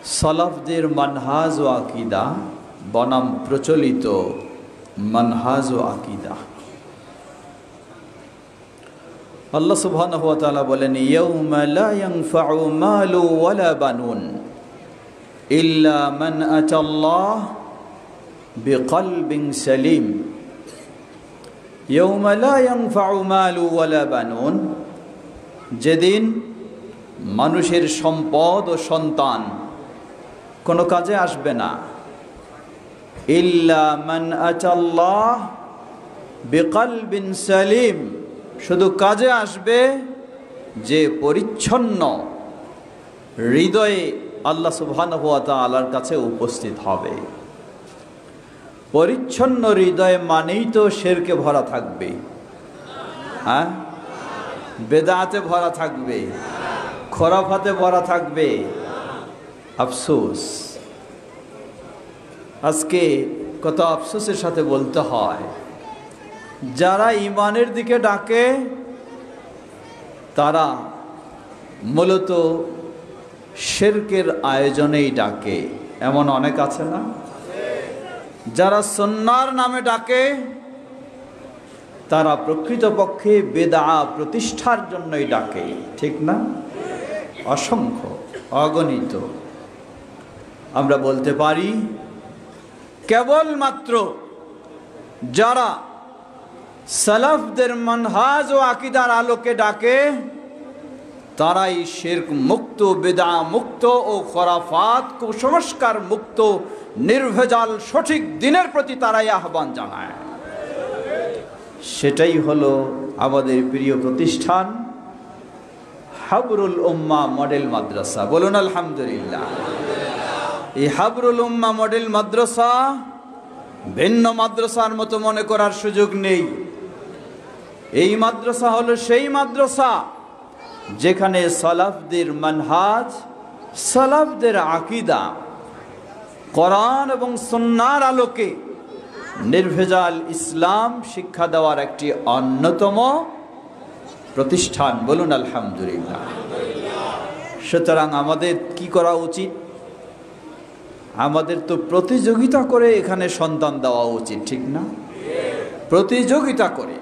সালাফদের মানহাজ ও আকীদা বনাম প্রচলিত মানহাজ ও আকীদা। আল্লাহ সুবহানাহু ওয়া তাআলা বলেন, ইয়াউমা লা ইয়ানফাউ মালু ওয়ালা বানুন ইল্লা মান আতাল্লাহ বিকলবিন সালিম। ইয়াউমা লা ইয়ানফাউ মালু ওয়ালা বানুন, যেদিন মানুষের সম্পদ ও সন্তান কোনো কাজে আসবে না। ইল্লা মান আতাল্লাহ বিকলবিন সালিম, শুধু কাজে আসবে যে পরিচ্ছন্ন হৃদয়ে আল্লাহ সুবহানাহু ওয়া তাআলার কাছে উপস্থিত হবে। পরিচ্ছন্ন হৃদয় মানেই তো শিরকে ভরা থাকবে, হ্যাঁ, বেদাতে ভরা থাকবে, খোরাফাতে ভরা থাকবে। আফসোস, আজকে কত আফসোসের সাথে বলতে হয়, যারা ঈমানের দিকে ডাকে তারা মূলত শিরকের আয়োজনেই ডাকে, এমন অনেক আছে না? যারা সুন্নাহর নামে ডাকে তারা প্রকৃতপক্ষে বেদআ প্রতিষ্ঠার জন্যই ডাকে, ঠিক না? অসংখ্য, অগণিত। আমরা বলতে পারি কেবলমাত্র যারা সালাফদের মানহাজ ও আকীদার আলোকে ডাকে তারাই শিরক মুক্ত, বেদআ মুক্ত ও খোরাফাত কুসংস্কার মুক্ত নির্ভেজাল সঠিক দিনের প্রতি তারাই আহ্বান জানায়। সেটাই হলো আমাদের প্রিয় প্রতিষ্ঠান হাবরুল উম্মাহ মডেল মাদ্রাসা। বলুন আলহামদুলিল্লাহ। এই হাবরুল উম্মাহ মডেল মাদ্রাসা ভিন্ন মাদ্রাসার মতো মনে করার সুযোগ নেই। এই মাদ্রাসা হলো সেই মাদ্রাসা যেখানে সালাফদের মানহাজ, সালাফদের আকীদা কোরআন এবং সুন্নাহর আলোকে নির্ভেজাল ইসলাম শিক্ষা দেওয়ার একটি অন্যতম প্রতিষ্ঠান। বলুন আলহামদুলিল্লাহ। সুতরাং আমাদের কি করা উচিত? আমাদের তো প্রতিযোগিতা করে এখানে সন্তান দেওয়া উচিত, ঠিক না? প্রতিযোগিতা করে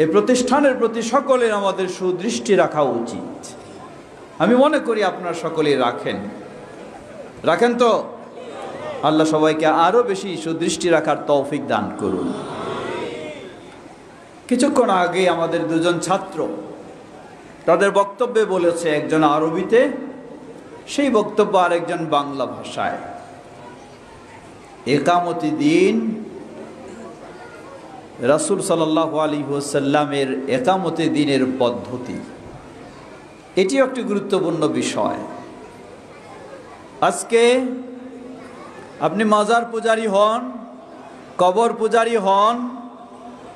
এই প্রতিষ্ঠানের প্রতি সকলের আমাদের সুদৃষ্টি রাখা উচিত। আমি মনে করি আপনারা সকলেই রাখেন তো? আল্লাহ সবাইকে আরো বেশি সুদৃষ্টি রাখার তৌফিক দান করুন। কিছুক্ষণ আগে আমাদের দুজন ছাত্র তাদের বক্তব্যে বলেছে, একজন আরবিতে, সেই বক্তব্য আরেকজন বাংলা ভাষায়। ইকামতি দিন, রাসূল সাল্লাল্লাহু আলাইহি ওয়াসাল্লামের ইকামতি দিনের পদ্ধতি, এটিও একটি গুরুত্বপূর্ণ বিষয়। আজকে আপনি মাজার পূজারী হন, কবর পূজারী হন,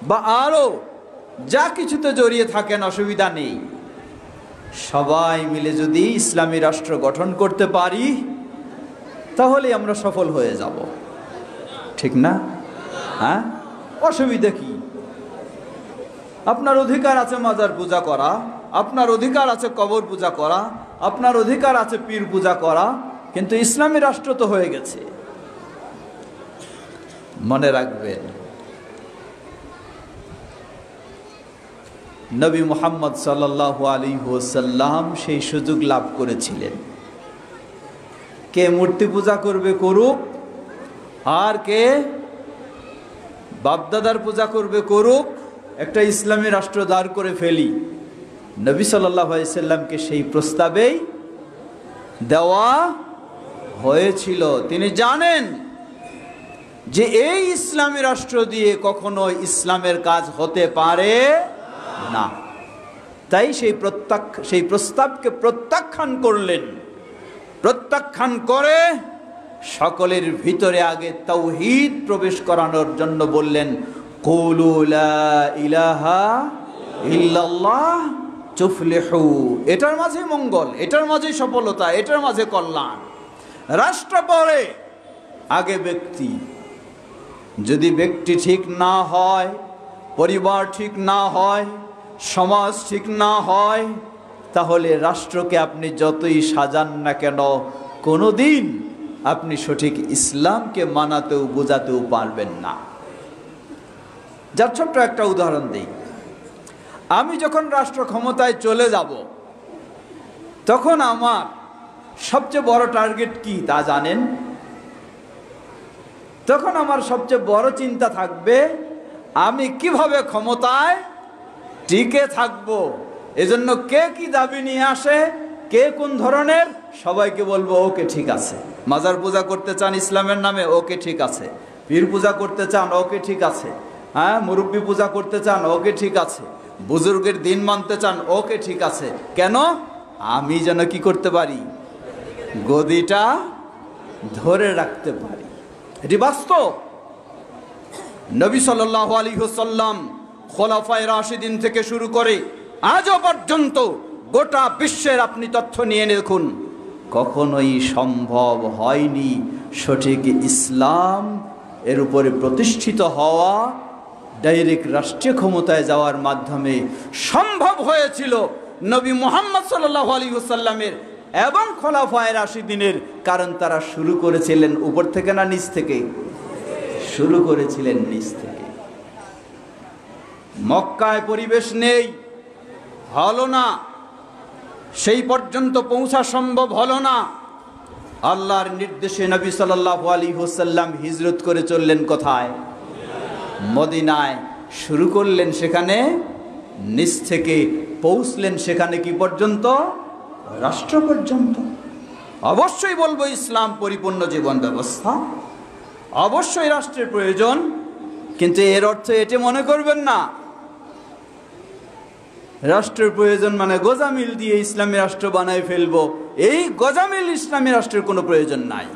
বা আরো যা কিছুতে জড়িয়ে থাকেন, অসুবিধা নেই। সবাই মিলে যদি ইসলামী রাষ্ট্র গঠন করতে পারি তাহলে আমরা সফল হয়ে যাব, ঠিক না? হ্যাঁ, অসুবিধা কি? আপনার অধিকার আছে মাজার পূজা করা, আপনার অধিকার আছে কবর পূজা করা, আপনার অধিকার আছে পীর পূজা করা, কিন্তু ইসলামী রাষ্ট্র তো হয়ে গেছে। মনে রাখবেন, নবী মুহাম্মদ সাল্লাল্লাহু আলাইহি ওয়াসাল্লাম সেই সুযোগ লাভ করেছিলেন। কে মূর্তি পূজা করবে করুক, আর কে বাপদাদার পূজা করবে করুক, একটা ইসলামী রাষ্ট্র দাঁড় করে ফেলি। নবী সাল্লাল্লাহু আলাইহি ওয়াসাল্লামকে সেই প্রস্তাবেই দেওয়া হয়েছিল। তিনি জানেন যে এই ইসলামী রাষ্ট্র দিয়ে কখনো ইসলামের কাজ হতে পারে না, তাই সেই প্রস্তাবকে প্রত্যাখ্যান করলেন। প্রত্যাখ্যান করে সকলের ভিতরে আগে তাওহীদ প্রবেশ করানোর জন্য বললেন, কুলু লা ইলাহা ইল্লাল্লাহ তুফলিহু। এটার মাঝে মঙ্গল, এটার মাঝে সফলতা, এটার মাঝে কল্যাণ। রাষ্ট্র পরে, আগে ব্যক্তি। যদি ব্যক্তি ঠিক না হয়, পরিবার ঠিক না হয়, সমাজ ঠিক না হয়, তাহলে রাষ্ট্রকে আপনি যতই সাজান না কেন কোনোদিন আপনি সঠিক ইসলামকে মানাতেও বোঝাতেও পারবেন না। যার ছোট্ট একটা উদাহরণ দিই, আমি যখন রাষ্ট্র ক্ষমতায় চলে যাব তখন আমার সবচেয়ে বড় টার্গেট কি তা জানেন? তখন আমার সবচেয়ে বড় চিন্তা থাকবে আমি কিভাবে ক্ষমতায় টিকে থাকব। এজন্য কে কি দাবি নিয়ে আসে, কে কোন ধরনের, সবাইকে বলবো ওকে ঠিক আছে। মাজার পূজা করতে চান ইসলামের নামে, ওকে ঠিক আছে। পীর পূজা করতে চান, ওকে ঠিক আছে। হ্যাঁ, মুরব্বী পূজা করতে চান, ওকে ঠিক আছে। বুজুর্গের দিন মানতে চান, ওকে ঠিক আছে। কেন? আমি যেন কি করতে পারি, গদিটা ধরে রাখতে পারি। এটি বাস্তব। নবী সাল্লাল্লাহু আলাইহি ওয়াসাল্লাম খোলাফায়ে রাশিদিন থেকে শুরু করে আজও পর্যন্ত গোটা বিশ্বের আপনি তথ্য নিয়ে দেখুন, কখনোই সম্ভব হয়নি সঠিক ইসলাম এর উপরে প্রতিষ্ঠিত হওয়া। ডাইরেক্ট রাষ্ট্রীয় ক্ষমতায় যাওয়ার মাধ্যমে সম্ভব হয়েছিল নবী মুহাম্মদ সাল্লাল্লাহু আলাইহি ওয়াসাল্লামের এবং খোলাফায়ে রাশিদিনের। কারণ তারা শুরু করেছিলেন উপর থেকে না নিচ থেকে? শুরু করেছিলেন নিচ থেকে। মক্কায় পরিবেশ নেই, হলো না, সেই পর্যন্ত পৌঁছা সম্ভব হলো না। আল্লাহর নির্দেশে নবী সাল্লাল্লাহু আলাইহি ওয়াসাল্লাম হিজরত করে চললেন কোথায়? মদিনায়। শুরু করলেন সেখানে নিচ থেকে, পৌঁছলেন সেখানে কি পর্যন্ত? রাষ্ট্র পর্যন্ত। অবশ্যই বলবো ইসলাম পরিপূর্ণ জীবন ব্যবস্থা, অবশ্যই রাষ্ট্রের প্রয়োজন, কিন্তু এর অর্থ এটি মনে করবেন না রাষ্ট্রের প্রয়োজন মানে গোজামিল দিয়ে ইসলামী রাষ্ট্র বানায় ফেলবো। এই গোজামিল ইসলামী রাষ্ট্রের কোনো প্রয়োজন নাই।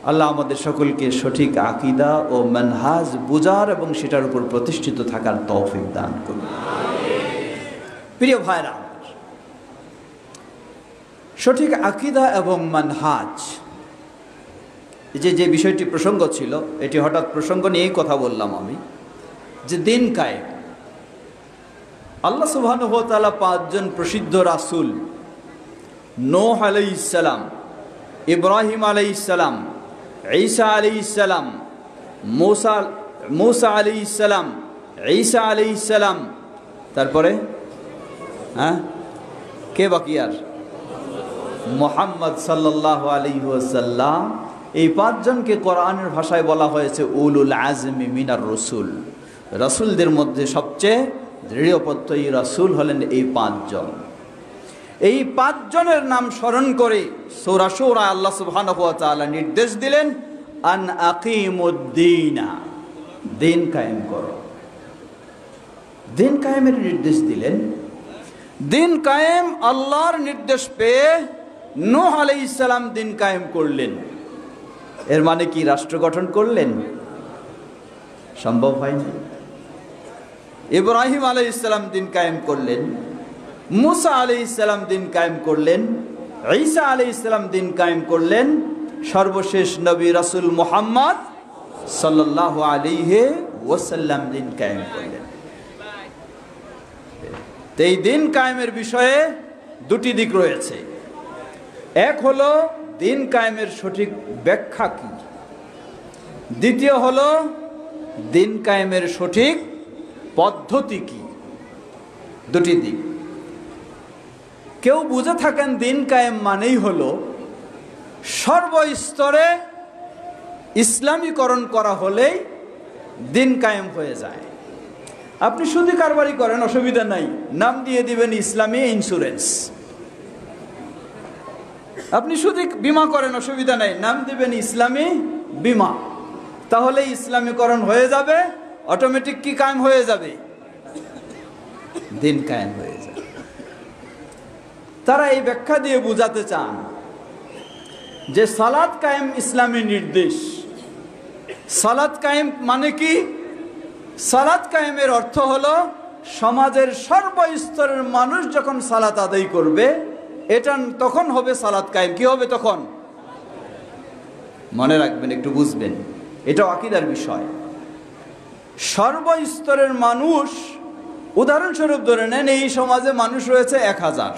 আল্লাহ আমাদের সকলকে সঠিক আকীদা ও মানহাজ বুঝার এবং সেটার উপর প্রতিষ্ঠিত থাকার তৌফিক দান করুন। প্রিয় ভাইরা, সঠিক আকীদা এবং মানহাজ, যে বিষয়টি প্রসঙ্গ ছিল, এটি হঠাৎ প্রসঙ্গ নিয়েই কথা বললাম আমি, যে দিন কায়েম। আল্লাহ সুবহানাহু ওয়া তাআলা 5 জন প্রসিদ্ধ রাসূল, নূহ আলাইহিস সালাম, ইব্রাহিম আলাইহিস সালাম, ঈসা আলাইহিস সালাম, মুসা আলাইহিস সালাম, ঈসা আলাইহিস সালাম, তারপরে কে বাকি? আর মুহাম্মদ সাল্লাল্লাহু আলাইহি ওয়াসাল্লাম। এই 5 জনকে কোরআনের ভাষায় বলা হয়েছে উলুল আজমি মিনার রাসূল। রাসূলদের মধ্যে সবচেয়ে দৃঢ়প্রত্যয়ী রাসূল হলেন এই 5 জন। এই 5 জনের নাম স্মরণ করে সূরা শুরা আল্লাহ সুবহানাহু ওয়া তাআলা নির্দেশ দিলেন আন আকিমুদ্দিনা, দিন কায়েম করো। দিন কায়েমের নির্দেশ দিলেন। দিন কায়েম আল্লাহর নির্দেশ পেয়ে নূহ আলাইহিস সালাম দিন কায়েম করলেন। এর মানে কি রাষ্ট্র গঠন করলেন? সম্ভব হয়নি। ইব্রাহিম আলাইহিস সালাম দিন কায়েম করলেন, মুসা আলাইহিস সালাম দিন কায়েম করলেন, ঈসা আলাইহিস সালাম দিন কায়েম করলেন, সর্বশেষ নবী রাসূল মুহাম্মদ সাল্লাল্লাহু আলাইহি ওয়াসাল্লাম দিন কায়েম করলেন। এই দিন কায়েমের বিষয়ে দুটি দিক রয়েছে। এক হলো দিন কায়েমের সঠিক ব্যাখ্যা কি, দ্বিতীয় হলো দিন কায়েমের সঠিক পদ্ধতি কি। দুটি দিক। কেউ বুঝে থাকেন দিন কায়েম মানেই হলো সর্বস্তরে ইসলামীকরণ করা হলেই দিন কায়েম হয়ে যায়। আপনি সুদি কারবারি করেন, অসুবিধা নাই, নাম দিয়ে দিবেন ইসলামী ইন্স্যুরেন্স। আপনি সুদি বিমা করেন, অসুবিধা নাই, নাম দিবেন ইসলামী বিমা। তাহলে ইসলামীকরণ হয়ে যাবে, অটোমেটিক কি কায়েম হয়ে যাবে? দিন কায়েম হয়ে যাবে। তারা এই ব্যাখ্যা দিয়ে বুঝাতে চান যে সালাত কায়েম ইসলামী নির্দেশ। সালাত কায়েম মানে কি? সালাত কায়েমের অর্থ হলো সমাজের সর্বস্তরের মানুষ যখন সালাত আদায় করবে, এটা তখন হবে সালাত কায়েম। কি হবে তখন? মনে রাখবেন, একটু বুঝবেন, এটা আকীদার বিষয়। সর্বস্তরের মানুষ উদাহরণস্বরূপ ধরে নেন, এই সমাজে মানুষ রয়েছে 1000,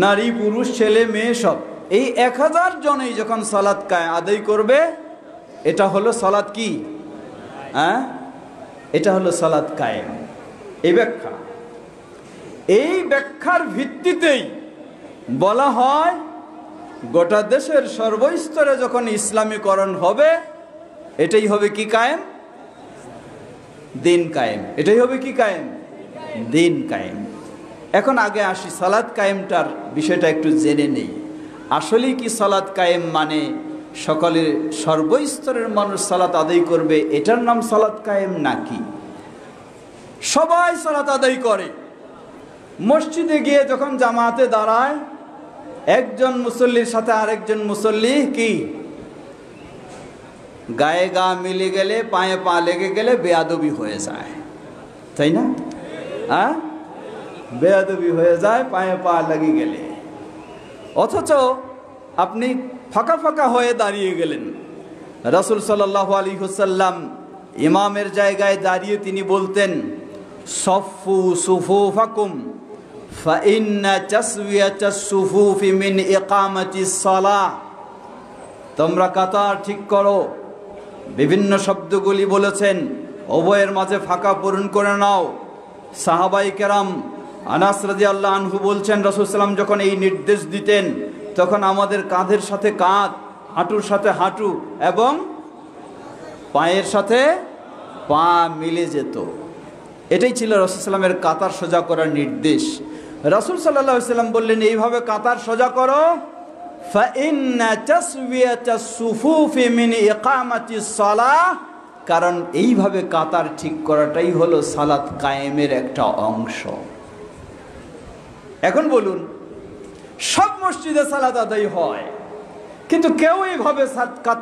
নারী পুরুষ ছেলে মেয়ে সব। এই 1000 জনেই যখন সালাত আদায় করবে, এটা হলো সালাত কি? এটা হলো সালাত কায়েম। এই ব্যাখ্যা, এই ব্যাখ্যার ভিত্তিতেই বলা হয় গোটা দেশের সর্বস্তরে যখন ইসলামীকরণ হবে, এটাই হবে কি কায়েম? দিন কায়েম। এটাই হবে কি কায়েম? দিন কায়েম। এখন আগে আসি সালাত কায়েমটার বিষয়টা একটু জেনে নেই। আসলে কি সালাত কায়েম মানে সকলের সর্বস্তরের মানুষ সালাত আদায় করবে, এটার নাম সালাত কায়েম নাকি সবাই সালাত আদায় করে? মসজিদে গিয়ে যখন জামাতে দাঁড়ায়, একজন মুসল্লির সাথে আরেকজন মুসল্লি কি গায়ে গা মিলে গেলে, পায়ে পা লেগে গেলে বেয়াদবি হয়ে যায়, তাই না? বেয়াদবি হয়ে যায় পায়ে পা লেগে গেলে। অথচ আপনি ফাঁকা ফাঁকা হয়ে দাঁড়িয়ে গেলেন। রাসূল সাল্লাল্লাহু আলাইহি ওয়াসাল্লাম ইমামের জায়গায় দাঁড়িয়ে তিনি বলতেন, সফু সুফুফাকুম ফাইন্না তাসওয়িয়াতাস সুফুফি মিন ইকামাতিস সালাহ। তোমরা কাতার ঠিক করো। বিভিন্ন শব্দগুলি বলেছেন, উভয়ের মাঝে ফাঁকা পূরণ করে নাও। সাহাবাই কেরাম আনাস রাদিয়াল্লাহু আনহু বলছেন, রাসূল সাল্লাল্লাহু যখন এই নির্দেশ দিতেন, তখন আমাদের কাঁধের সাথে কাঁধ, হাঁটুর সাথে হাঁটু এবং পায়ের সাথে পা মিলে যেত। এটাই ছিল রাসূল সাল্লাল্লাহু কাতার সোজা করার নির্দেশ। রাসূল সাল্লাল্লাহু আলাইহি ওয়াসাল্লাম বললেন, এইভাবে কাতার সোজা করো। ফাইন্না তাসওয়িয়াতাস সুফুফি মিন ইকামাতিস সালাহ, কারণ এইভাবে কাতার ঠিক করাটাই হলো সালাত কায়েমের একটা অংশ। এখন বলুন, সব মসজিদে সালাত আদায় হয়, কিন্তু কেউ এইভাবে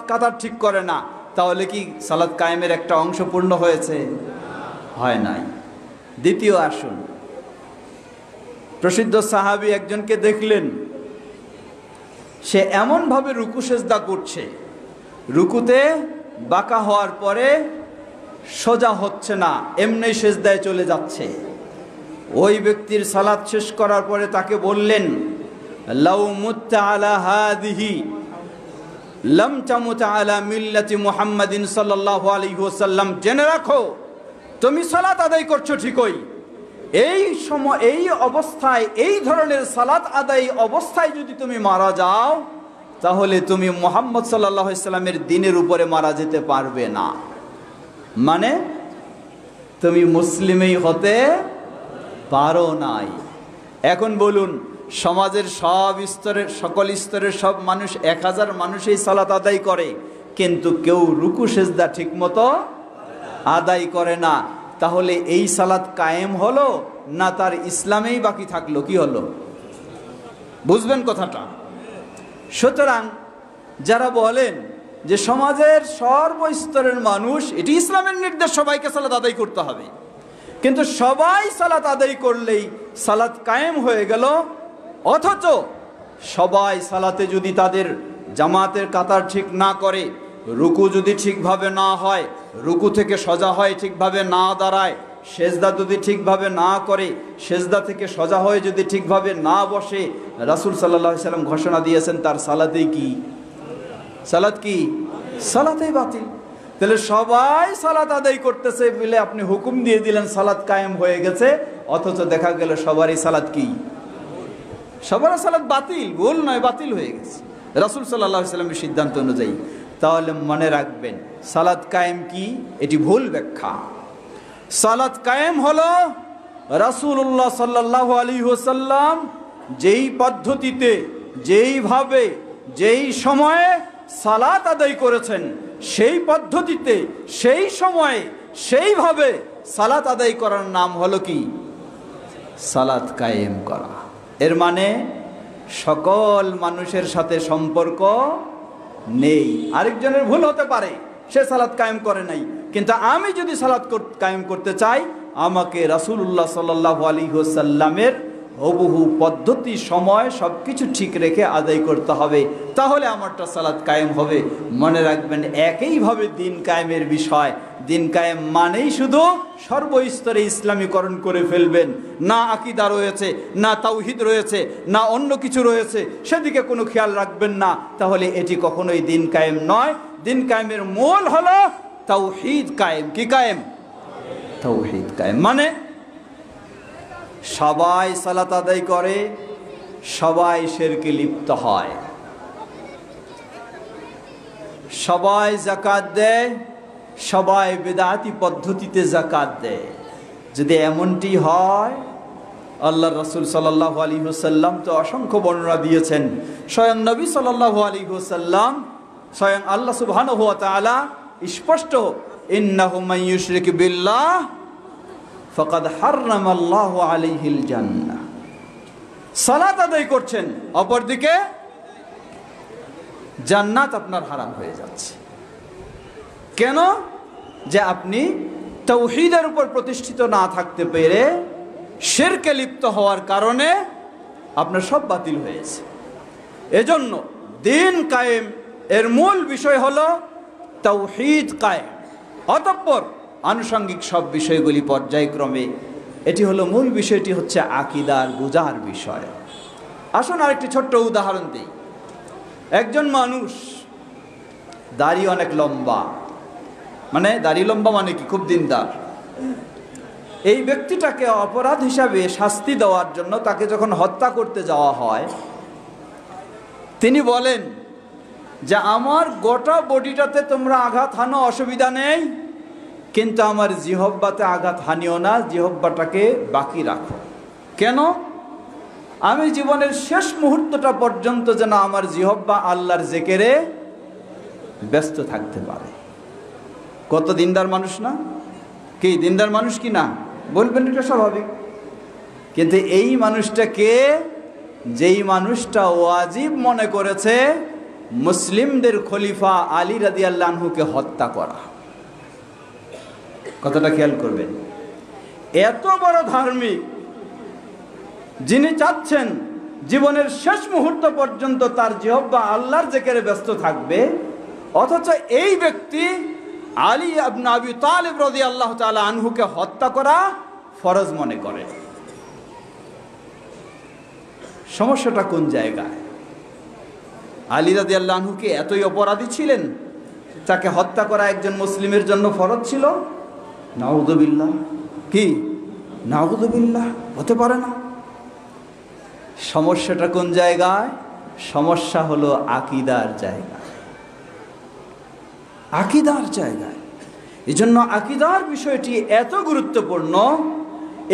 কাতার ঠিক করে না, তাহলে কি সালাত কায়েমের একটা অংশ পূর্ণ হয়েছে? হয় নাই। দ্বিতীয় আসুন, প্রসিদ্ধ সাহাবী একজনকে দেখলেন, সে এমনভাবে রুকু সেজদা করছে, রুকুতে বাঁকা হওয়ার পরে সোজা হচ্ছে না, এমনি সেজদায় চলে যাচ্ছে। ওই ব্যক্তির সালাত শেষ করার পরে তাকে বললেন, লাউ মুত্তা আলা হাদিহি লাম তামুত আলা মিল্লাতি মুহাম্মাদিন সাল্লাল্লাহু আলাইহি ওয়াসাল্লাম। জেনে রাখো, তুমি সালাত আদায় করছো ঠিকই, এই সময় এই অবস্থায়, এই ধরনের সালাত আদায় অবস্থায় যদি তুমি মারা যাও, তাহলে তুমি মুহাম্মদ সাল্লাল্লাহু আলাইহি ওয়াসাল্লামের দ্বীনের উপরে মারা যেতে পারবে না। মানে তুমি মুসলিমই হতে পারো নাই। এখন বলুন, সমাজের সব স্তরের, সকল স্তরের সব মানুষ, 1000 মানুষই সালাত আদায় করে, কিন্তু কেউ রুকু সেজদা ঠিক মতো আদায় করে না। তাহলে এই সালাত কায়েম হলো না তার ইসলামেই বাকি থাকলো? কি হলো? বুঝবেন কথাটা। সুতরাং যারা বলেন যে সমাজের সর্বস্তরের মানুষ, এটি ইসলামের নির্দেশ, সবাইকে সালাত আদায় করতে হবে, কিন্তু সবাই সালাত আদায় করলেই সালাত কায়েম হয়ে গেল, অথচ সবাই সালাতে যদি তাদের জামাতের কাতার ঠিক না করে, রুকু যদি ঠিকভাবে না হয়, রুকু থেকে সোজা হয় ঠিকভাবে না দাঁড়ায়, সেজদা যদি ঠিকভাবে না করে, সেজদা থেকে সোজা হয়ে যদি ঠিকভাবে না বসে, রাসূল সাল্লাল্লাহু আলাইহি ওয়াসাল্লাম ঘোষণা দিয়েছেন তার সালাতেই কি? সালাত কি? সালাতেই বাতিল। তাহলে সবাই সালাত আদায় করতেছে বলে আপনি হুকুম দিয়ে দিলেন সালাত কায়েম হয়ে গেছে, অথচ দেখা গেল সবারই সালাত কি? সবার সালাত বাতিল, ভুল নয়, বাতিল হয়ে গেছে রাসূল সাল্লাল্লাহু আলাইহি ওয়াসাল্লামের সিদ্ধান্ত অনুযায়ী। তাহলে মনে রাখবেন, সালাত কায়েম কি? এটি ভুল ব্যাখ্যা। সালাত কায়েম হলো রাসূলুল্লাহ সাল্লাল্লাহু আলাইহি ওয়াসাল্লাম যেই পদ্ধতিতে, যেইভাবে, যেই সময়ে সালাত আদায় করেছেন, সেই পদ্ধতিতে, সেই সময়ে, সেইভাবে সালাত আদায় করার নাম হলো কি? সালাত কায়েম করা। এর মানে সকল মানুষের সাথে সম্পর্ক নেই। আরেকজনের ভুল হতে পারে, সে সালাত কায়েম করে নাই, কিন্তু আমি যদি সালাত কায়েম করতে চাই, আমাকে রাসূলুল্লাহ সাল্লাল্লাহু আলাইহি ওয়াসাল্লামের হুবহু পদ্ধতি, সময় সবকিছু ঠিক রেখে আদায় করতে হবে, তাহলে আমারটা সালাত কায়েম হবে। মনে রাখবেন, একইভাবে দিন কায়েমের বিষয়, দিন কায়েম মানেই শুধু সর্বস্তরে ইসলামীকরণ করে ফেলবেন, না আকীদা রয়েছে, না তাওহীদ রয়েছে, না অন্য কিছু রয়েছে, সেদিকে কোনো খেয়াল রাখবেন না, তাহলে এটি কখনোই দিন কায়েম নয়। দিন কায়েমের মূল হলো তাওহীদ কায়েম। কি কায়েম? তাওহীদ কায়েম মানে সবাই সালাত আদায় করে, সবাই শিরকে লিপ্ত হয়, সবাই যাকাত দেয়, সবাই বিদআতি পদ্ধতিতে যাকাত দেয়। যদি এমনটি হয়, আল্লাহর রাসূল সাল্লাল্লাহু আলাইহি ওয়াসাল্লাম তো অসংখ্য বর্ণনা দিয়েছেন। স্বয়ং নবী সাল্লাল্লাহু আলাইহি ওয়াসাল্লাম, স্বয়ং আল্লাহ সুবহানাহু ওয়া তাআলা স্পষ্ট, ইন্নাহু মান ইউশরিক বিল্লাহ ফাকাদ হাররামাল্লাহু আলাইহিল জান্নাহ। সালাত আদায় করছেন, অপরদিকে জান্নাত আপনার হারাম হয়ে যাচ্ছে। কেন? যে আপনি তাওহীদের উপর প্রতিষ্ঠিত না থাকতে পেরে শিরকে লিপ্ত হওয়ার কারণে আপনার সব বাতিল হয়েছে। এজন্য দিন কায়েম এর মূল বিষয় হলো তাওহীদ কায়েম, অতঃপর আনুষঙ্গিক সব বিষয়গুলি পর্যায়ক্রমে। এটি হলো মূল বিষয়টি, হচ্ছে আকীদার বোঝার বিষয়। আসুন আরেকটি ছোট্ট উদাহরণ দিই। একজন মানুষ দাড়ি অনেক লম্বা, মানে দাড়ি লম্বা মানে কি? খুব দিনদার। এই ব্যক্তিটাকে অপরাধ হিসাবে শাস্তি দেওয়ার জন্য তাকে যখন হত্যা করতে যাওয়া হয়, তিনি বলেন যে আমার গোটা বডিটাতে তোমরা আঘাত হানো, অসুবিধা নেই, কিন্তু আমার জিহব্বাতে আঘাত হানিও না, জিহব্বাটাকে বাকি রাখো। কেন? আমি জীবনের শেষ মুহূর্তটা পর্যন্ত যেন আমার জিহব্বা আল্লাহর জিকিরে ব্যস্ত থাকতে পারে। কত দিনদার মানুষ না? কি দিনদার মানুষ কি না? বলবেন, এটা স্বাভাবিক। কিন্তু এই মানুষটাকে, যেই মানুষটা ওয়াজিব মনে করেছে মুসলিমদের খলিফা আলী রাদিয়াল্লাহু আনহুকে হত্যা করা, কথাটা খেয়াল করবেন। এত বড় ধার্মিক, যিনি চাচ্ছেন জীবনের শেষ মুহূর্ত পর্যন্ত তার জিহ্বা আল্লাহর জিকিরে ব্যস্ত থাকবে, অথচ এই ব্যক্তি আলী ইবনে আবি তালিব রাদিয়াল্লাহু তাআলা আনহুকে হত্যা করা ফরজ মনে করে। সমস্যাটা কোন জায়গায়? আলী রাদিয়াল্লাহু আনহু কি এতই অপরাধী ছিলেন তাকে হত্যা করা একজন মুসলিমের জন্য ফরজ ছিল? নাউযুবিল্লাহ। কি? নাউযুবিল্লাহ, হতে পারে না। সমস্যাটা কোন জায়গায়? সমস্যা হলো আকীদার জায়গায়, আকীদার জায়গায়। এই জন্য আকীদার বিষয়টি এত গুরুত্বপূর্ণ।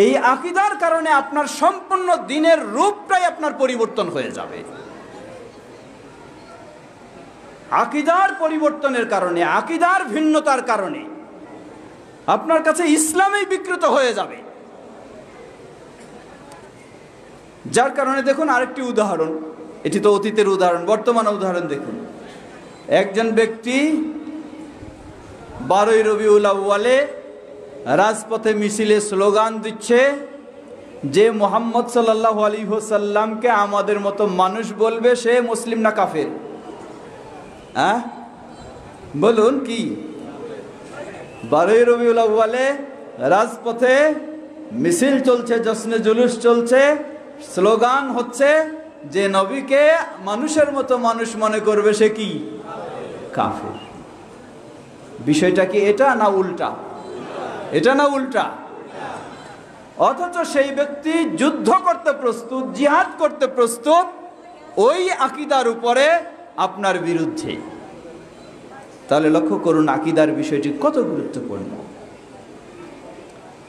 এই আকীদার কারণে আপনার সম্পূর্ণ দিনের রূপটাই আপনার পরিবর্তন হয়ে যাবে। আকীদার পরিবর্তনের কারণে, আকীদার ভিন্নতার কারণে আপনার কাছে ইসলামই বিকৃত হয়ে যাবে। যার কারণে দেখুন আরেকটি উদাহরণ, এটি তো অতীতের উদাহরণ, বর্তমান উদাহরণ দেখুন। একজন ব্যক্তি 12ই রবিউল আউয়ালে রাজপথে মিছিলে স্লোগান দিচ্ছে যে মুহাম্মদ সাল্লাল্লাহু আলাইহি ওয়াসাল্লামকে আমাদের মতো মানুষ বলবে সে মুসলিম না কাফের? বলুন কি? 12ই রবিউল আউয়ালে রাজপথে মিছিল চলছে, জশ্নে জুলুস চলছে, স্লোগান হচ্ছে যে নবীকে মানুষের মতো মানুষ মনে করবে সে কি? কাফের। বিষয়টা কি এটা না উল্টা? এটা না উল্টা? অথচ সেই ব্যক্তি যুদ্ধ করতে প্রস্তুত, জিহাদ করতে প্রস্তুত ওই আকীদার উপরে আপনার বিরুদ্ধে। তাহলে লক্ষ্য করুন আকীদার বিষয়টি কত গুরুত্বপূর্ণ।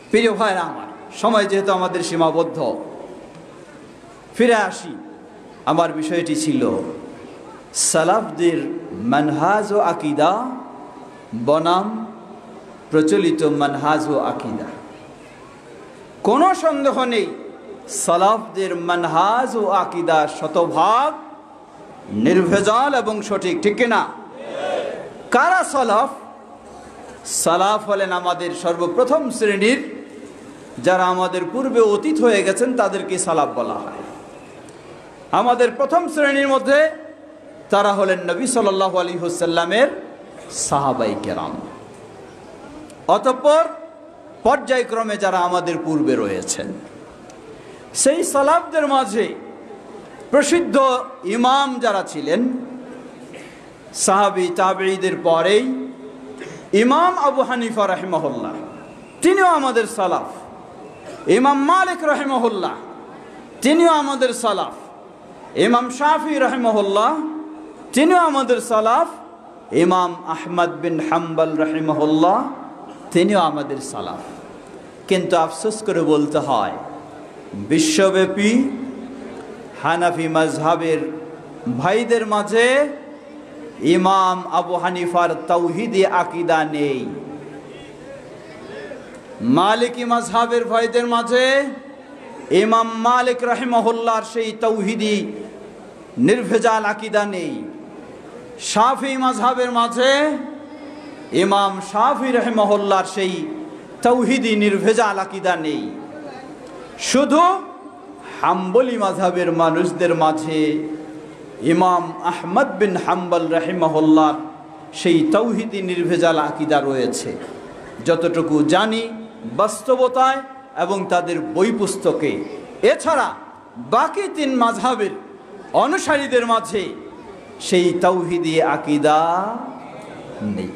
প্রিয় ভাইরা আমার, সময় যেহেতু আমাদের সীমাবদ্ধ, ফিরে আসি। আমার বিষয়টি ছিল সালাফদের মানহাজ ও আকীদা বনাম প্রচলিত মানহাজ ও আকীদা। কোনো সন্দেহ নেই সালাফদের মানহাজ ও আকীদা শতভাগ নির্ভেজাল এবং সঠিক, ঠিক কিনা? কারা সালাফ? সালাফ হলেন আমাদের সর্বপ্রথম শ্রেণীর যারা আমাদের পূর্বে অতীত হয়ে গেছেন তাদেরকে সালাফ বলা হয়। আমাদের প্রথম শ্রেণীর মধ্যে তারা হলেন নবী সাল্লাল্লাহু আলাইহি ওয়াসাল্লামের সাহাবায়ে কেরাম। অতঃপর পর্যায়ক্রমে যারা আমাদের পূর্বে রয়েছেন, সেই সালাফদের মাঝে প্রসিদ্ধ ইমাম যারা ছিলেন, সাহাবী তাবেঈদের পরেই ইমাম আবু হানিফা রাহিমাহুল্লাহ, তিনিও আমাদের সালাফ। ইমাম মালিক রাহিমাহুল্লাহ, তিনিও আমাদের সালাফ। ইমাম শাফি রাহিমাহুল্লাহ, তিনিও আমাদের সালাফ। ইমাম আহমদ বিন হাম্বল রাহিমাহুল্লাহ, তিনিও আমাদের সালাফ। কিন্তু আফসোস করে বলতে হয়, বিশ্বব্যাপী হানাফি মাযহাবের ভাইদের মাঝে ইমাম আবু হানিফার তাওহীদি আকীদা নেই। মালিকি মাযহাবের ভাইদের মাঝে ইমাম মালিক রাহিমাহুল্লাহর সেই তাওহীদি নির্ভেজাল আকীদা নেই। শাফি মাযহাবের মাঝে ইমাম শাফি রাহিমাহুল্লাহর সেই তাওহীদি নির্ভেজাল আকীদা নেই। শুধু হাম্বলি মাযহাবের মানুষদের মাঝে ইমাম আহমদ বিন হাম্বল রাহিমাহুল্লাহর সেই তাওহীদি নির্ভেজাল আকীদা রয়েছে। যতটুকু জানি বাস্তবতায় এবং তাদের বই পুস্তকে। এছাড়া বাকি তিন মাযহাবের অনুসারীদের মাঝে সেই তাওহীদি আকীদা নেই।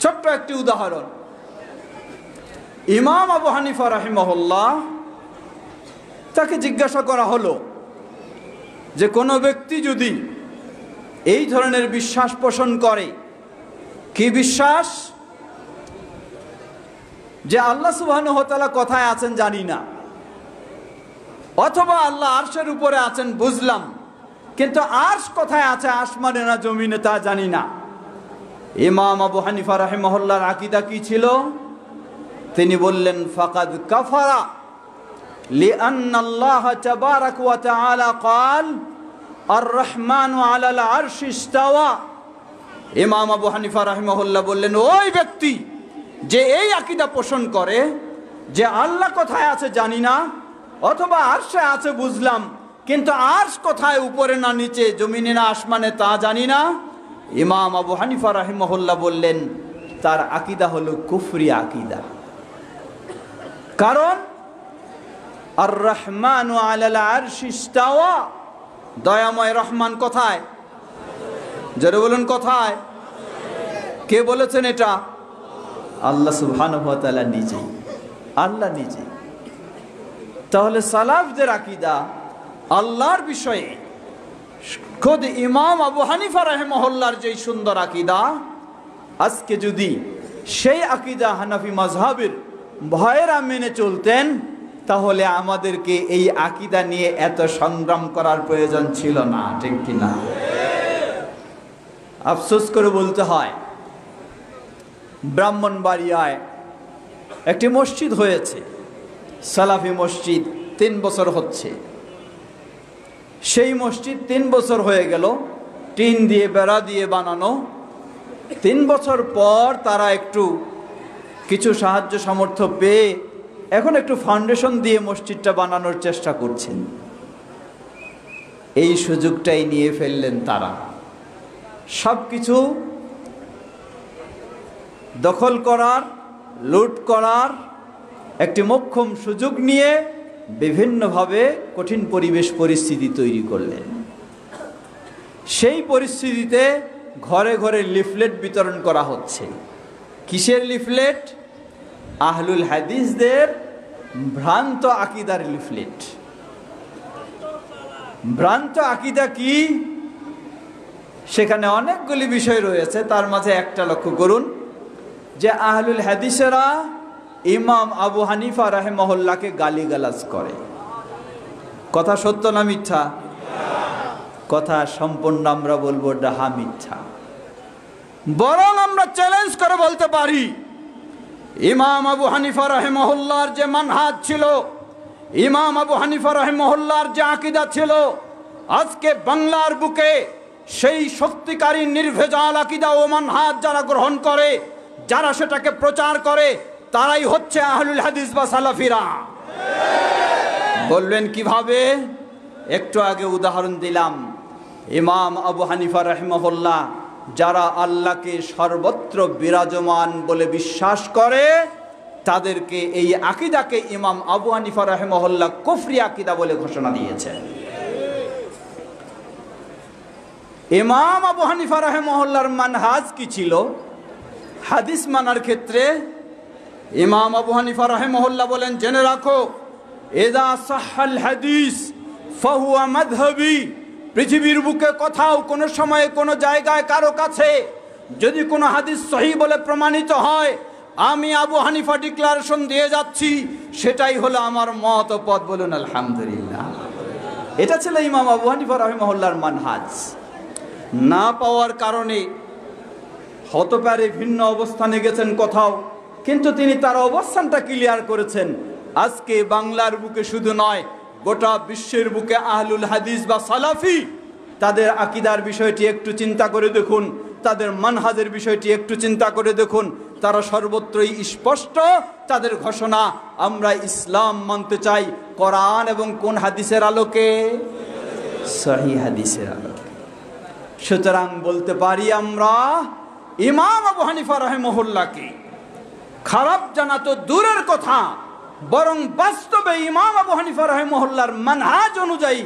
ছোট্ট একটি উদাহরণ, ইমাম আবু হানিফা রাহিমাহুল্লাহ, তাকে জিজ্ঞাসা করা হলো যে কোনো ব্যক্তি যদি এই ধরনের বিশ্বাস পোষণ করে, কি বিশ্বাস? যে আল্লাহ সুবহানাহু ওয়া তাআলা কোথায় আছেন জানি না, অথবা আল্লাহ আরশের উপরে আছেন বুঝলাম, কিন্তু আরশ কোথায় আছে, আসমানে না জমিনে, তা জানি না। ইমাম আবু হানিফা রাহিমাহুল্লাহর আকীদা কি ছিল? তিনি বললেন, ফাকাদ কাফারা লিআন্নাল্লাহ তাবারাকা ওয়া তাআলা ক্বাল আর রহমানু আলাল আরশি ইস্তাওয়া। ইমাম আবু হানিফা রাহিমাহুল্লাহ বললেন, ওই ব্যক্তি যে এই আকীদা পোষণ করে যে আল্লাহ কোথায় আছে জানি না, অথবা আরশে আছে বুঝলাম, কিন্তু আরশ কোথায়, উপরে না নিচে, জমিনে না আসমানে, তা জানি না, ইমাম আবু হানিফা রাহিমাহুল্লাহ বললেন তার আকীদা হলো কুফরি আকীদা। কারণ আর রহমানু আলাল আরশি ইস্তাওয়া, দয়াময় রহমান কোথায়? জোরে বলুন কোথায়? কে বলেছেন এটা? আল্লাহ সুবহানাহু ওয়া তাআলা নিজেই, আল্লাহ নিজেই। তাহলে সালাফদের আকীদা আল্লাহর বিষয়ে, খোদ ইমাম আবু হানিফা রাহিমাহুল্লাহর যে সুন্দর আকীদা, আজকে যদি সেই আকীদা হানাফি মাযহাবের ভাইয়েরা মেনে চলতেন, তাহলে আমাদেরকে এই আকীদা নিয়ে এত সংগ্রাম করার প্রয়োজন ছিল না, ঠিক কিনা? আফসোস করে বলতে হয়, ব্রাহ্মণবাড়িয়ায় একটি মসজিদ হয়েছে, সালাফি মসজিদ, 3 বছর হচ্ছে। সেই মসজিদ 3 বছর হয়ে গেল, টিন দিয়ে বেড়া দিয়ে বানানো। 3 বছর পর তারা একটু কিছু সাহায্য সামর্থ্য পেয়ে এখন একটু ফাউন্ডেশন দিয়ে মসজিদটা বানানোর চেষ্টা করছেন। এই সুযোগটাই নিয়ে ফেললেন তারা। সব কিছু দখল করার, লুট করার একটি মোক্ষম সুযোগ নিয়ে বিভিন্নভাবে কঠিন পরিবেশ পরিস্থিতি তৈরি করলেন। সেই পরিস্থিতিতে ঘরে ঘরে লিফলেট বিতরণ করা হচ্ছে। কিসের লিফলেট? আহলুল হাদিসদের ভ্রান্ত আকীদার লিফলেট। ভ্রান্ত আকীদা কি? সেখানে অনেকগুলি বিষয় রয়েছে, তার মাঝে একটা লক্ষ্য করুন যে আহলুল হাদিসেরা ইমাম আবু হানিফা রাহিমাহুল্লাহকে গালিগালাজ করে। কথা সত্য না মিথ্যা? কথা সম্পূর্ণ আমরা বলবো ডাহা মিথ্যা। বরং আমরা চ্যালেঞ্জ করে বলতে পারি, ইমাম আবু হানিফা রাহিমাহুল্লাহর যে মানহাজ ছিল, ইমাম আবু হানিফা রাহিমাহুল্লাহর যে আকীদা ছিল, আজকে বাংলার বুকে সেই সত্যিকারী নির্ভেজাল আকীদা ও মানহাজ যারা গ্রহণ করে, যারা সেটাকে প্রচার করে, তারাই হচ্ছে আহলুল হাদিস বা সালাফিরা। বললেন কিভাবে? একটু আগে উদাহরণ দিলাম। ইমাম আবু হানিফা রাহিমাহুল্লাহ যারা আল্লাহকে সর্বত্র বিরাজমান বলে বিশ্বাস করে, তাদেরকে এই আকীদাকে ইমাম আবু হানিফা রাহিমাহুল্লাহ কুফরি আকীদা বলে ঘোষণা দিয়েছে। ইমাম আবু হানিফা রাহিমাহুল্লাহর মানহাজ কি ছিল হাদিস মানার ক্ষেত্রে? ইমাম আবু হানিফা রাহিমাহুল্লাহ বলেন, জেনে রাখো, ইযা সাহহাল হাদিস ফাহুয়া মাযহাবি। পৃথিবীর বুকে কোথাও কোনো সময়ে কোনো জায়গায় কারো কাছে যদি কোনো হাদিস সহিহ বলে প্রমাণিত হয়, আমি আবু হানিফা ডিক্লারেশন দিয়ে যাচ্ছি, সেটাই হলো আমার মত ও পথ। বলুন আলহামদুলিল্লাহ। এটা ছিল ইমাম আবু হানিফা রাহিমাহুল্লাহর মানহাজ। না পাওয়ার কারণে হতে পারে ভিন্ন অবস্থানে গেছেন কোথাও, কিন্তু তিনি তার অবস্থানটা ক্লিয়ার করেছেন। আজকে বাংলার বুকে শুধু নয়, গোটা বিশ্বের বুকে আহলুল হাদিস বা সালাফি, তাদের আকীদার বিষয়টি একটু চিন্তা করে দেখুন, তাদের মানহাজের বিষয়টি একটু চিন্তা করে দেখুন। তারা সর্বত্রই স্পষ্ট, তাদের ঘোষণা, আমরা ইসলাম মানতে চাই কোরআন এবং কোন হাদিসের আলোকে? সহিহ হাদিসের আলোকে। সুতরাং বলতে পারি আমরা ইমাম আবু হানিফা রাহিমাহুল্লাহকে খারাপ জানা তো দূরের কথা, বরং বাস্তবে ইমাম আবু হানিফা রাহিমাহুল্লাহর মানহাজ অনুযায়ী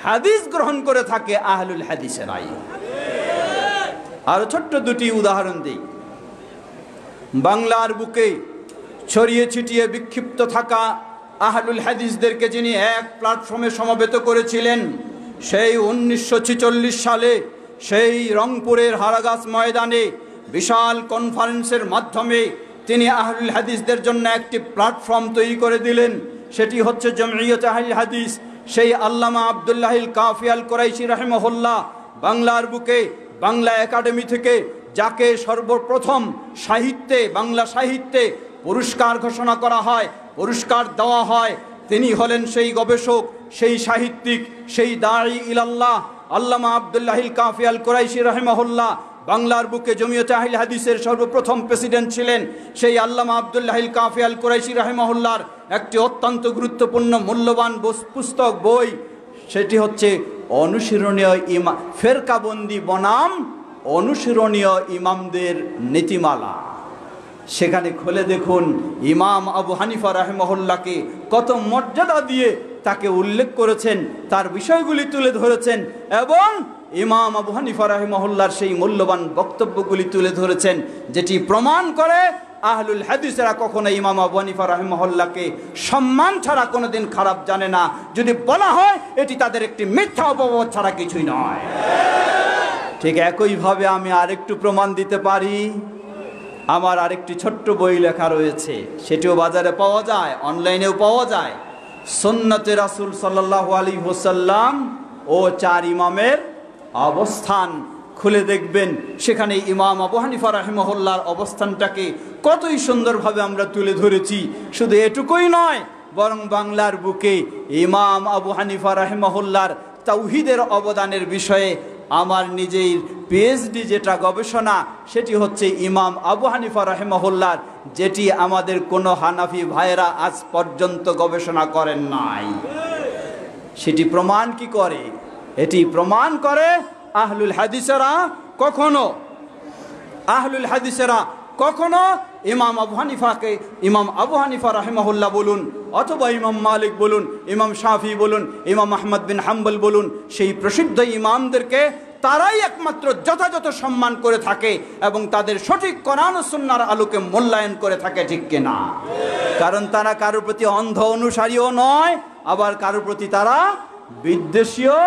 হাদিস গ্রহণ করে থাকে আহলুল হাদিসেরাই। আর ছোট্ট দুটি উদাহরণ দিই। বাংলার বুকে ছড়িয়ে ছিটিয়ে বিক্ষিপ্ত থাকা আহলুল হাদিসদেরকে যিনি এক প্ল্যাটফর্মে সমবেত করেছিলেন, সেই 1946 সালে সেই রংপুরের হারাগাছ ময়দানে বিশাল কনফারেন্সের মাধ্যমে তিনি আহলুল হাদিসদের জন্য একটি প্ল্যাটফর্ম তৈরি করে দিলেন। সেটি হচ্ছে জমইয়ত আহলুল হাদিস। সেই আল্লামা আব্দুল্লাহিল কাফি আল কুরাইশি রাহিমাহুল্লাহ বাংলার বুকে বাংলা একাডেমি থেকে যাকে সর্বপ্রথম সাহিত্যে, বাংলা সাহিত্যে পুরস্কার ঘোষণা করা হয়, পুরস্কার দেওয়া হয়, তিনি হলেন সেই গবেষক, সেই সাহিত্যিক, সেই দাঈ ইলাল্লাহ আল্লামা আব্দুল্লাহিল কাফি আল কুরাইশি রাহিমাহুল্লাহ। বাংলার বুকে জমিয়তে আহলে হাদিসের সর্বপ্রথম প্রেসিডেন্ট ছিলেন সেই আল্লামা আব্দুল্লাহিল কাফি আল কুরাইশি রাহিমাহুল্লাহর একটি অত্যন্ত গুরুত্বপূর্ণ মূল্যবান পুস্তক বই, সেটি হচ্ছে অনুসরণীয় ফেরকাবন্দি বনাম অনুসরণীয় ইমামদের নীতিমালা। সেখানে খুলে দেখুন ইমাম আবু হানিফা রাহিমাহুল্লাহকে কত মর্যাদা দিয়ে তাকে উল্লেখ করেছেন, তার বিষয়গুলি তুলে ধরেছেন এবং ইমাম আবু হানিফা রাহিমাহুল্লাহর সেই মূল্যবান বক্তব্যগুলি তুলে ধরেছেন, যেটি প্রমাণ করে আহলুল হাদিসেরা কখনো ইমাম আবু হানিফা রাহিমাহুল্লাহকে সম্মান ছাড়া কোনোদিন খারাপ জানে না। যদি বলা হয় এটি তাদের একটি মিথ্যা অপবাদ ছাড়া কিছুই নয়। ঠিক একইভাবে আমি আরেকটু প্রমাণ দিতে পারি। আমার আরেকটি ছোট্ট বই লেখা রয়েছে, সেটিও বাজারে পাওয়া যায়, অনলাইনেও পাওয়া যায়। সুন্নতে রাসূল সাল্লাল্লাহু আলাইহি ওয়াসাল্লাম ও চার ইমামের অবস্থান। খুলে দেখবেন সেখানে ইমাম আবু হানিফা রাহিমাহুল্লাহর অবস্থানটাকে কতই সুন্দরভাবে আমরা তুলে ধরেছি। শুধু এটুকুই নয়, বরং বাংলার বুকে ইমাম আবু হানিফা রাহিমাহুল্লাহর তাওহীদের অবদানের বিষয়ে আমার নিজের পিএইচডি যেটা গবেষণা, সেটি হচ্ছে ইমাম আবু হানিফা রাহিমাহুল্লাহর, যেটি আমাদের কোনো হানাফি ভাইয়েরা আজ পর্যন্ত গবেষণা করেন নাই। সেটি প্রমাণ কি করে? এটি প্রমাণ করে আহলুল হাদিসেরা কখনো ইমাম আবু হানিফা রাহিমাহুল্লাহ বলুন, অথবা ইমাম মালিক বলুন, ইমাম শাফি বলুন, ইমাম আহমদ বিন হাম্বল বলুন, সেই প্রসিদ্ধ ইমামদেরকে তারাই একমাত্র যথাযথ সম্মান করে থাকে এবং তাদের সঠিক কোরআন ও সুন্নাহর আলোকে মূল্যায়ন করে থাকে, ঠিক কিনা? কারণ তারা কারোর প্রতি অন্ধ অনুসারীও নয়, আবার কারোর প্রতি তারা বিদ্বেষীও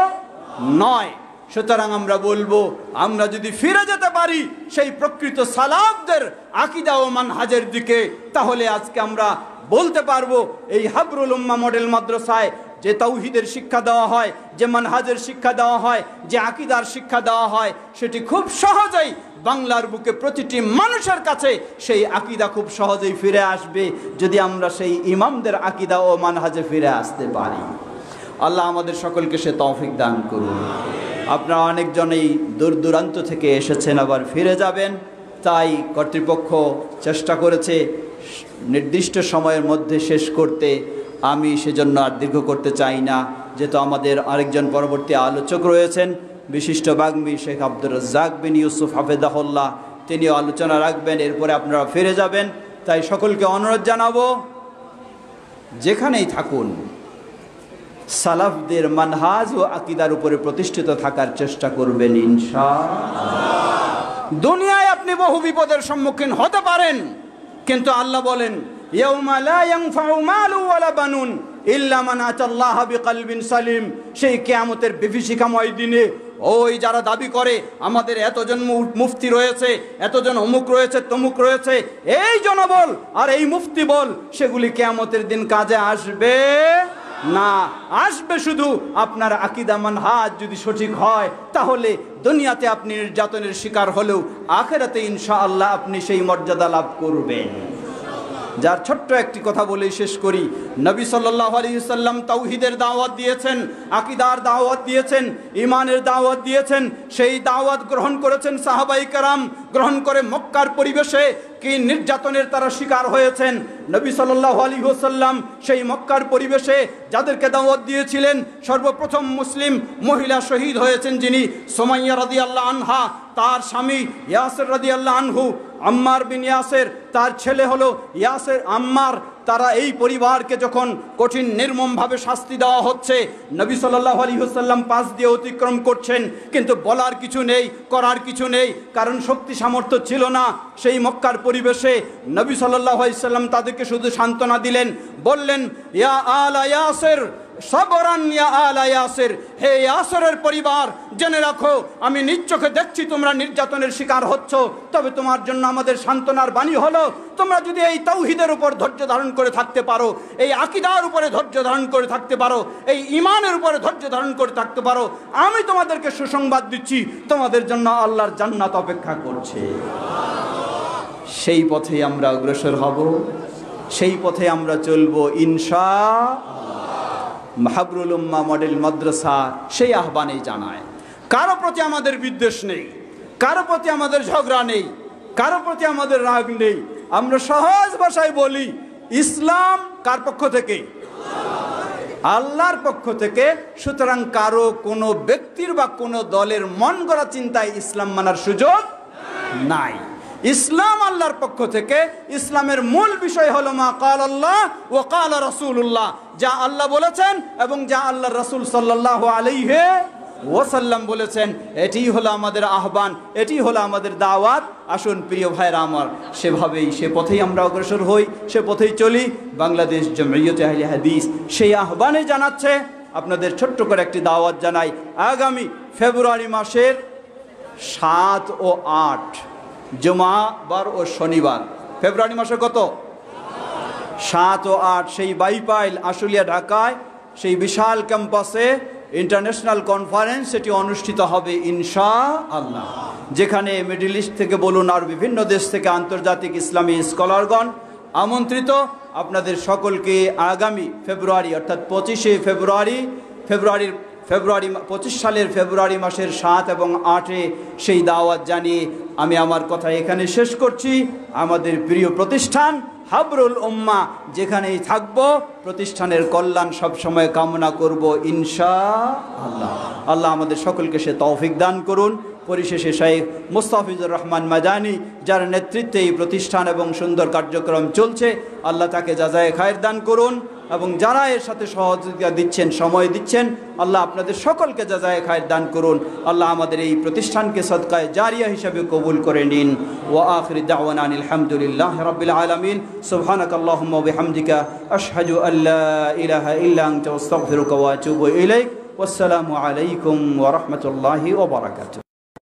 নয়। সুতরাং আমরা বলবো, আমরা যদি ফিরে যেতে পারি সেই প্রকৃত সালাফদের আকীদা ও মানহাজের দিকে, তাহলে আজকে আমরা বলতে পারবো এই হাবরুল উম্মাহ মডেল মাদ্রাসায় যে তাওহীদের শিক্ষা দেওয়া হয়, যে মানহাজের শিক্ষা দেওয়া হয়, যে আকীদার শিক্ষা দেওয়া হয়, সেটি খুব সহজেই বাংলার বুকে প্রতিটি মানুষের কাছে সেই আকীদা খুব সহজেই ফিরে আসবে, যদি আমরা সেই ইমামদের আকীদা ও মানহাজে ফিরে আসতে পারি। আল্লাহ আমাদের সকলকে সে তৌফিক দান করুন। আপনারা অনেকজনেই দূর দূরান্ত থেকে এসেছেন, আবার ফিরে যাবেন, তাই কর্তৃপক্ষ চেষ্টা করেছে নির্দিষ্ট সময়ের মধ্যে শেষ করতে আমি সেজন্য আর দীর্ঘ করতে চাই না, যেহেতু আমাদের আরেকজন পরবর্তী আলোচক রয়েছেন বিশিষ্ট বাগ্মী শেখ আব্দুর রাজ্জাক বিন ইউসুফ হাফেজাহুল্লাহ, তিনিও আলোচনা রাখবেন, এরপরে আপনারা ফিরে যাবেন। তাই সকলকে অনুরোধ জানাবো, যেখানেই থাকুন সালাফদের মানহাজ ও আকীদার উপরে প্রতিষ্ঠিত থাকার চেষ্টা করবেন ইনশাআল্লাহ। দুনিয়ায় আপনি বহু বিপদের সম্মুখীন হতে পারেন, কিন্তু আল্লাহ বলেন ইয়াউমা লা ইয়ানফাউ মালু ওয়ালা বানুন ইল্লা মান আতাল্লাহা বিকলবিন সালিম। সেই কিয়ামতের বিভীষিকাময় দিনে ওই যারা দাবি করে আমাদের এতজন মুফতি রয়েছে, এতজন অমুক রয়েছে, তমুক রয়েছে, এই জনবল আর এই মুফতি বল, সেগুলি কিয়ামতের দিন কাজে আসবে না। আসবে শুধু আপনার আকীদা মানহাজ যদি সঠিক হয়, তাহলে দুনিয়াতে আপনি নির্যাতনের শিকার হলেও আখিরাতে ইনশাআল্লাহ আপনি সেই মর্যাদা লাভ করবেন। যার ছোট্ট একটি কথা বলে শেষ করি, নবী সাল্লাল্লাহু আলাইহি ওয়াসাল্লাম তাওহীদের দাওয়াত দিয়েছেন, আকীদার দাওয়াত দিয়েছেন, ঈমানের দাওয়াত দিয়েছেন। সেই দাওয়াত গ্রহণ করেছেন সাহাবায়ে কেরাম, গ্রহণ করে মক্কার পরিবেশে কি নির্যাতনের তারা শিকার হয়েছেন। নবী সাল্লাল্লাহু আলাইহি ওয়াসাল্লাম সেই মক্কার পরিবেশে যাদেরকে দাওয়াত দিয়েছিলেন, সর্বপ্রথম মুসলিম মহিলা শহীদ হয়েছেন যিনি, সুমাইয়া রাদিয়াল্লাহু আনহা, তার স্বামী ইয়াসির রাদিয়াল্লাহু আনহু, আম্মার বিন ইয়াসির, তার ছেলে হলো ইয়াসির আম্মার। তারা এই পরিবারকে যখন কঠিন নির্মমভাবে শাস্তি দেওয়া হচ্ছে, নবী সাল্লাল্লাহু আলাইহি ওয়াসাল্লাম পাশ দিয়ে অতিক্রম করছেন, কিন্তু বলার কিছু নেই, করার কিছু নেই, কারণ শক্তি সামর্থ্য ছিল না। সেই মক্কার পরিবেশে নবী সাল্লাল্লাহু আলাইহি ওয়াসাল্লাম তাদেরকে শুধু সান্ত্বনা দিলেন, বললেন ইয়া আলা ইয়াসির সাবরান ইয়া আলা ইয়াসির, হে ইয়াসিরের পরিবার, জেনে রাখো আমি নিজ চোখে দেখছি তোমরা নির্যাতনের শিকার হচ্ছ, তবে তোমার জন্য আমাদের সান্ত্বনার বাণী হলো, তোমরা যদি এই তাওহীদের উপর ধৈর্য ধারণ করে থাকতে পারো, এই আকীদার উপরে ধৈর্য ধারণ করে থাকতে পারো, এই ঈমানের উপরে ধৈর্য ধারণ করে থাকতে পারো, আমি তোমাদেরকে সুসংবাদ দিচ্ছি, তোমাদের জন্য আল্লাহর জান্নাত অপেক্ষা করছে। সেই পথেই আমরা অগ্রসর হব, সেই পথে আমরা চলবো ইনশাআল্লাহ। মাহবুরুল উম্মাহ মডেল মাদ্রাসা সেই আহ্বানেই জানায়, কারো প্রতি আমাদের বিদ্বেষ নেই, কারো প্রতি আমাদের ঝগড়া নেই, কারো প্রতি আমাদের রাগ নেই। আমরা সহজ ভাষায় বলি, ইসলাম কার পক্ষ থেকে? আল্লাহর পক্ষ থেকে। সুতরাং কারো কোনো ব্যক্তির বা কোনো দলের মন গড়া চিন্তায় ইসলাম মানার সুযোগ নাই। ইসলাম আল্লাহর পক্ষ থেকে। ইসলামের মূল বিষয় হলো মা কাল আল্লাহ ওয়া কাল রাসূলুল্লাহ, যা আল্লাহ বলেছেন এবং যা আল্লাহর রাসূল সাল্লাল্লাহু আলাইহি ওয়াসাল্লাম বলেছেন। এটি হলো আমাদের আহ্বান, এটি হলো আমাদের দাওয়াত। আসুন প্রিয় ভাইরা আমার, সেভাবেই সে পথেই আমরা অগ্রসর হই, সে পথেই চলি। বাংলাদেশ জমিয়তে আহলে হাদিস সেই আহ্বানে জানাচ্ছে। আপনাদের ছোট্ট করে একটি দাওয়াত জানাই, আগামী ফেব্রুয়ারি মাসের 7 ও 8 জুমাবার ও শনিবার, ফেব্রুয়ারি মাসে কত? 7 ও 8 সেই বাইপাইল আশুলিয়া ঢাকায় সেই বিশাল ক্যাম্পাসে ইন্টারন্যাশনাল কনফারেন্স সেটি অনুষ্ঠিত হবে ইনশাআল্লাহ, যেখানে মিডল ইস্ট থেকে বলুন আর বিভিন্ন দেশ থেকে আন্তর্জাতিক ইসলামী স্কলারগণ আমন্ত্রিত। আপনাদের সকলকে আগামী ফেব্রুয়ারি অর্থাৎ 25শে ফেব্রুয়ারি 25 সালের ফেব্রুয়ারি মাসের 7 এবং 8-এ সেই দাওয়াত জানিয়ে আমি আমার কথা এখানে শেষ করছি। আমাদের প্রিয় প্রতিষ্ঠান হাবরুল উম্মাহ যেখানেই থাকব, প্রতিষ্ঠানের কল্যাণ সবসময় কামনা করব ইনশাআল্লাহ। আল্লাহ আমাদের সকলকে সে তৌফিক দান করুন। পরিশেষে শাইখ মুস্তাফিজুর রহমান মাদানী, যার নেতৃত্বে এই প্রতিষ্ঠান এবং সুন্দর কার্যক্রম চলছে, আল্লাহ তাকে জাযায়ে খায়ের দান করুন, এবং যারা এর সাথে সহযোগিতা দিচ্ছেন, সময় দিচ্ছেন, আল্লাহ আপনাদের সকলকে জাযায়ে খায়ের দান করুন। আল্লাহ আমাদের এই প্রতিষ্ঠানকে সদকায়ে জারিয়া হিসেবে কবুল করে নিন। ওয়া আখিরু দাওয়ানা আলহামদুলিল্লাহি রাব্বিল আলামিন। সুবহানাকাল্লাহুম্মা ওয়া বিহামদিকা আশহাদু আল্লা ইলাহা ইল্লা আনতা আস্তাগফিরুকা ওয়া আতুবু ইলাইক। ওয়াসসালামু আলাইকুম ওয়া রাহমাতুল্লাহি ওয়া বারাকাতুহু।